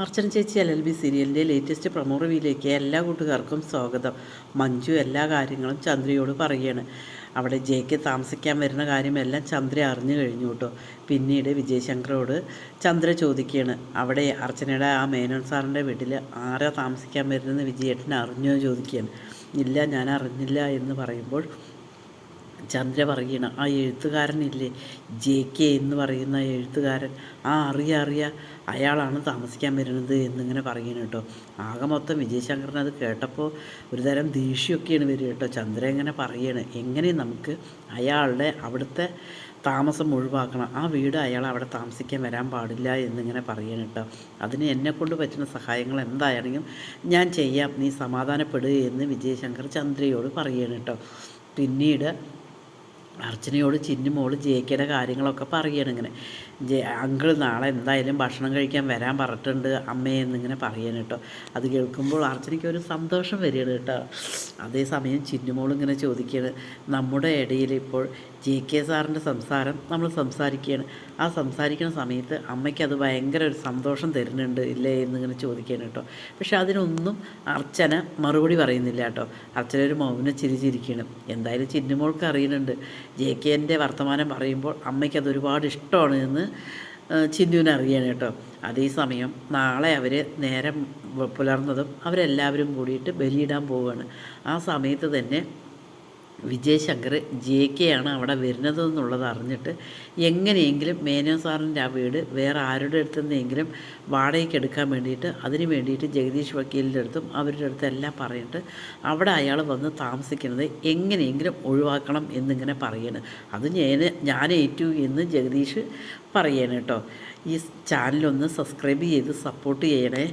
അർച്ചന ചേച്ചി LLB സീരിയലിൻ്റെ latest promo റിവ്യൂയിലേക്ക് എല്ലാ കൂട്ടുകാർക്കും സ്വാഗതം. മഞ്ജു എല്ലാ കാര്യങ്ങളും ചന്ദ്രയോട് പറയുകയാണ്. അവിടെ ജെക്ക് താമസിക്കാൻ വരുന്ന കാര്യമെല്ലാം ചന്ദ്ര അറിഞ്ഞു കഴിഞ്ഞു കേട്ടോ. പിന്നീട് വിജയശങ്കറോട് ചന്ദ്ര ചോദിക്കുകയാണ്, അവിടെ അർച്ചനയുടെ ആ മേനോൻ സാറിൻ്റെ വീട്ടിൽ ആരാ താമസിക്കാൻ വരുന്നതെന്ന് വിജയേട്ടൻ അറിഞ്ഞോ ചോദിക്കുകയാണ്. ഇല്ല, ഞാൻ അറിഞ്ഞില്ല എന്ന് പറയുമ്പോൾ ചന്ദ്ര പറയണ ആ എഴുത്തുകാരനില്ലേ, JK എന്ന് പറയുന്ന എഴുത്തുകാരൻ, അറിയാം അയാളാണ് താമസിക്കാൻ വരുന്നത് എന്നിങ്ങനെ പറയണം കേട്ടോ. ആകെ മൊത്തം വിജയശങ്കറിന് അത് കേട്ടപ്പോൾ ഒരു തരം ദേഷ്യമൊക്കെയാണ് വരിക കേട്ടോ. ചന്ദ്ര എങ്ങനെ പറയണം, എങ്ങനെ നമുക്ക് അയാളുടെ അവിടുത്തെ താമസം ഒഴിവാക്കണം, ആ വീട് അയാൾ അവിടെ താമസിക്കാൻ വരാൻ പാടില്ല എന്നിങ്ങനെ പറയണം കേട്ടോ. അതിന് എന്നെക്കൊണ്ട് പറ്റുന്ന സഹായങ്ങൾ എന്തായാലും ഞാൻ ചെയ്യാം, നീ സമാധാനപ്പെടുക എന്ന് വിജയശങ്കർ ചന്ദ്രയോട് പറയണം കേട്ടോ. പിന്നീട് അർച്ചനയോട് ചിന്നുമോള് JKയുടെ കാര്യങ്ങളൊക്കെ പറയണം. ഇങ്ങനെ അങ്കിൾ നാളെ എന്തായാലും ഭക്ഷണം കഴിക്കാൻ വരാൻ പറഞ്ഞിട്ടുണ്ട് അമ്മേ എന്നിങ്ങനെ പറയണം കേട്ടോ. അത് കേൾക്കുമ്പോൾ അർച്ചനയ്ക്ക് ഒരു സന്തോഷം വരികയാണ് കേട്ടോ. അതേസമയം ചിന്നുമോൾ ഇങ്ങനെ ചോദിക്കുകയാണ്, നമ്മുടെ ഇടയിൽ ഇപ്പോൾ JK സാറിൻ്റെ സംസാരം നമ്മൾ സംസാരിക്കുകയാണ്, ആ സംസാരിക്കുന്ന സമയത്ത് അമ്മയ്ക്ക് അത് ഭയങ്കര ഒരു സന്തോഷം തരുന്നുണ്ട് ഇല്ലേ എന്നിങ്ങനെ ചോദിക്കുകയാണ് കേട്ടോ. പക്ഷെ അതിനൊന്നും അർച്ചന മറുപടി പറയുന്നില്ല കേട്ടോ. അർച്ചന ഒരു മൗന ചിരിച്ചിരിക്കുകയാണ്. എന്തായാലും ചിന്നുമോൾക്ക് അറിയുന്നുണ്ട് JKൻ്റെ വർത്തമാനം പറയുമ്പോൾ അമ്മയ്ക്കത് ഒരുപാട് ഇഷ്ടമാണ് എന്ന് ചിന്നുവിന് അറിയാണ് കേട്ടോ. അതേസമയം നാളെ അവർ നേരം പുലർന്നതും അവരെല്ലാവരും കൂടിയിട്ട് ബലിയിടാൻ പോവുകയാണ്. ആ സമയത്ത് തന്നെ വിജയശങ്കർ JK അവിടെ വരുന്നതെന്നുള്ളത് അറിഞ്ഞിട്ട് എങ്ങനെയെങ്കിലും മേനോൻ സാറിൻ്റെ ആ വീട് വേറെ ആരുടെ അടുത്തുനിന്നെങ്കിലും വാടകയ്ക്ക് എടുക്കാൻ വേണ്ടിയിട്ട് അതിന് വേണ്ടിയിട്ട് ജഗദീഷ് വക്കീലിൻ്റെ അടുത്തും അവരുടെ അടുത്തും എല്ലാം പറഞ്ഞിട്ട് അവിടെ അയാൾ വന്ന് താമസിക്കുന്നത് എങ്ങനെയെങ്കിലും ഒഴിവാക്കണം എന്നിങ്ങനെ പറയണം. അത് ഞാൻ ഏറ്റു എന്ന് ജഗദീഷ് പറയണം കേട്ടോ. ഈ ചാനലൊന്ന് സബ്സ്ക്രൈബ് ചെയ്ത് സപ്പോർട്ട് ചെയ്യണേ.